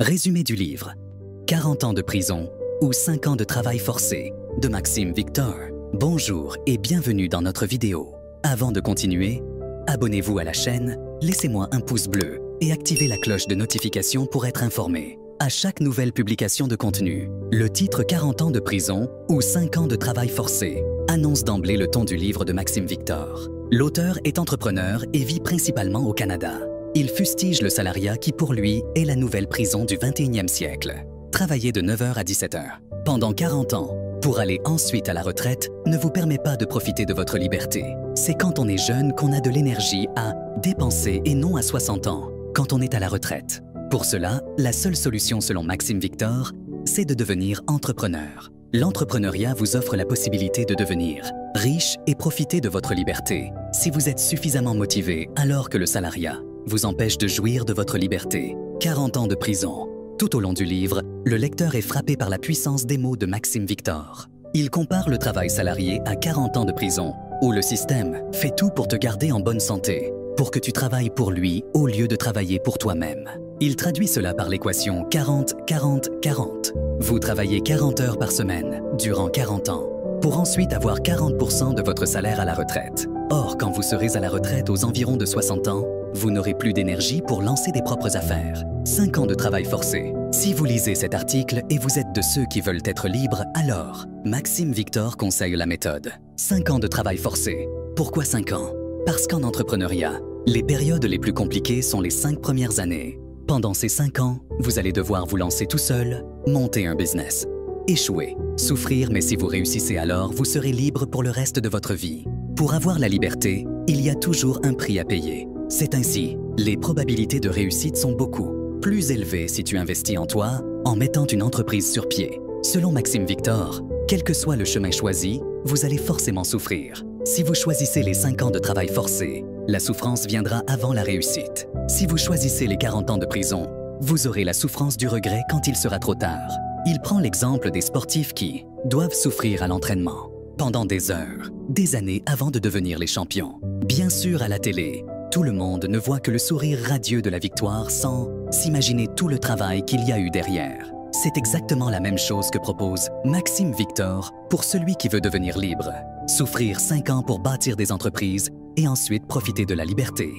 Résumé du livre « 40 ans de prison ou 5 ans de travail forcé » de Maxime Victor. Bonjour et bienvenue dans notre vidéo. Avant de continuer, abonnez-vous à la chaîne, laissez-moi un pouce bleu et activez la cloche de notification pour être informé. À chaque nouvelle publication de contenu, le titre « 40 ans de prison ou 5 ans de travail forcé » annonce d'emblée le ton du livre de Maxime Victor. L'auteur est entrepreneur et vit principalement au Canada. Il fustige le salariat qui, pour lui, est la nouvelle prison du 21e siècle. Travailler de 9h à 17h, pendant 40 ans, pour aller ensuite à la retraite, ne vous permet pas de profiter de votre liberté. C'est quand on est jeune qu'on a de l'énergie à dépenser et non à 60 ans, quand on est à la retraite. Pour cela, la seule solution selon Maxime Victor, c'est de devenir entrepreneur. L'entrepreneuriat vous offre la possibilité de devenir riche et profiter de votre liberté, si vous êtes suffisamment motivé, alors que le salariat vous empêche de jouir de votre liberté. 40 ans de prison. Tout au long du livre, le lecteur est frappé par la puissance des mots de Maxime Victor. Il compare le travail salarié à 40 ans de prison, où le système fait tout pour te garder en bonne santé, pour que tu travailles pour lui au lieu de travailler pour toi-même. Il traduit cela par l'équation 40-40-40. Vous travaillez 40 heures par semaine, durant 40 ans, pour ensuite avoir 40% de votre salaire à la retraite. Or, quand vous serez à la retraite aux environs de 60 ans, vous n'aurez plus d'énergie pour lancer des propres affaires. 5 ans de travail forcé. Si vous lisez cet article et vous êtes de ceux qui veulent être libres, alors Maxime Victor conseille la méthode. 5 ans de travail forcé. Pourquoi 5 ans? Parce qu'en entrepreneuriat, les périodes les plus compliquées sont les 5 premières années. Pendant ces 5 ans, vous allez devoir vous lancer tout seul, monter un business, échouer, souffrir, mais si vous réussissez alors, vous serez libre pour le reste de votre vie. Pour avoir la liberté, il y a toujours un prix à payer. C'est ainsi, les probabilités de réussite sont beaucoup plus élevées si tu investis en toi en mettant une entreprise sur pied. Selon Maxime Victor, quel que soit le chemin choisi, vous allez forcément souffrir. Si vous choisissez les 5 ans de travail forcé, la souffrance viendra avant la réussite. Si vous choisissez les 40 ans de prison, vous aurez la souffrance du regret quand il sera trop tard. Il prend l'exemple des sportifs qui doivent souffrir à l'entraînement pendant des heures, des années avant de devenir les champions. Bien sûr, à la télé, tout le monde ne voit que le sourire radieux de la victoire sans s'imaginer tout le travail qu'il y a eu derrière. C'est exactement la même chose que propose Maxime Victor pour celui qui veut devenir libre. Souffrir 5 ans pour bâtir des entreprises et ensuite profiter de la liberté.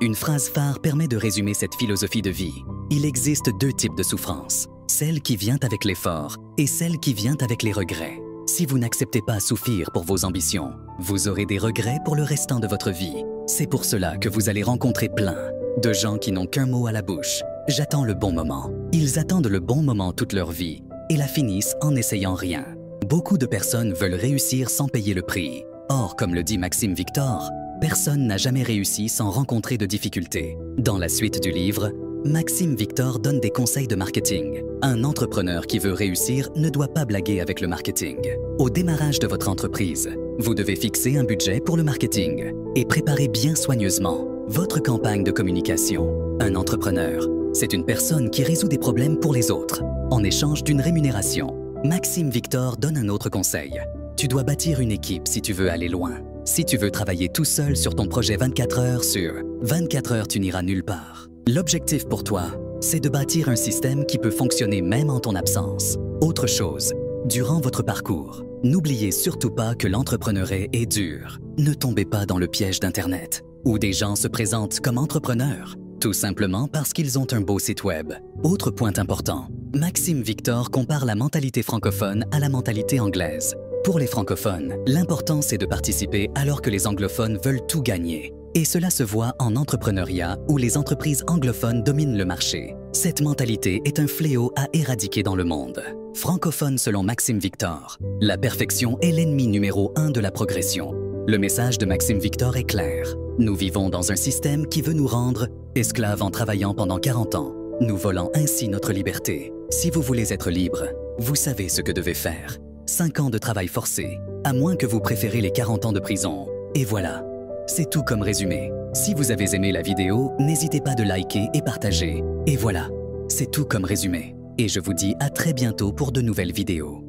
Une phrase phare permet de résumer cette philosophie de vie. Il existe 2 types de souffrance, celle qui vient avec l'effort et celle qui vient avec les regrets. Si vous n'acceptez pas souffrir pour vos ambitions, vous aurez des regrets pour le restant de votre vie. C'est pour cela que vous allez rencontrer plein de gens qui n'ont qu'un mot à la bouche. J'attends le bon moment. Ils attendent le bon moment toute leur vie et la finissent en n'essayant rien. Beaucoup de personnes veulent réussir sans payer le prix. Or, comme le dit Maxime Victor, personne n'a jamais réussi sans rencontrer de difficultés. Dans la suite du livre, Maxime Victor donne des conseils de marketing. Un entrepreneur qui veut réussir ne doit pas blaguer avec le marketing. Au démarrage de votre entreprise, vous devez fixer un budget pour le marketing et préparer bien soigneusement votre campagne de communication. Un entrepreneur, c'est une personne qui résout des problèmes pour les autres, en échange d'une rémunération. Maxime Victor donne un autre conseil. Tu dois bâtir une équipe si tu veux aller loin. Si tu veux travailler tout seul sur ton projet 24 heures sur 24 heures, tu n'iras nulle part. L'objectif pour toi, c'est de bâtir un système qui peut fonctionner même en ton absence. Autre chose, durant votre parcours, n'oubliez surtout pas que l'entrepreneuriat est dur. Ne tombez pas dans le piège d'Internet, où des gens se présentent comme entrepreneurs, tout simplement parce qu'ils ont un beau site web. Autre point important, Maxime Victor compare la mentalité francophone à la mentalité anglaise. Pour les francophones, l'important c'est de participer alors que les anglophones veulent tout gagner. Et cela se voit en entrepreneuriat où les entreprises anglophones dominent le marché. Cette mentalité est un fléau à éradiquer dans le monde. Francophone selon Maxime Victor, la perfection est l'ennemi numéro 1 de la progression. Le message de Maxime Victor est clair. Nous vivons dans un système qui veut nous rendre esclaves en travaillant pendant 40 ans, nous volant ainsi notre liberté. Si vous voulez être libre, vous savez ce que devez faire. 5 ans de travail forcé, à moins que vous préférez les 40 ans de prison. Et voilà. C'est tout comme résumé. Si vous avez aimé la vidéo, n'hésitez pas de liker et partager. Et voilà, c'est tout comme résumé. Et je vous dis à très bientôt pour de nouvelles vidéos.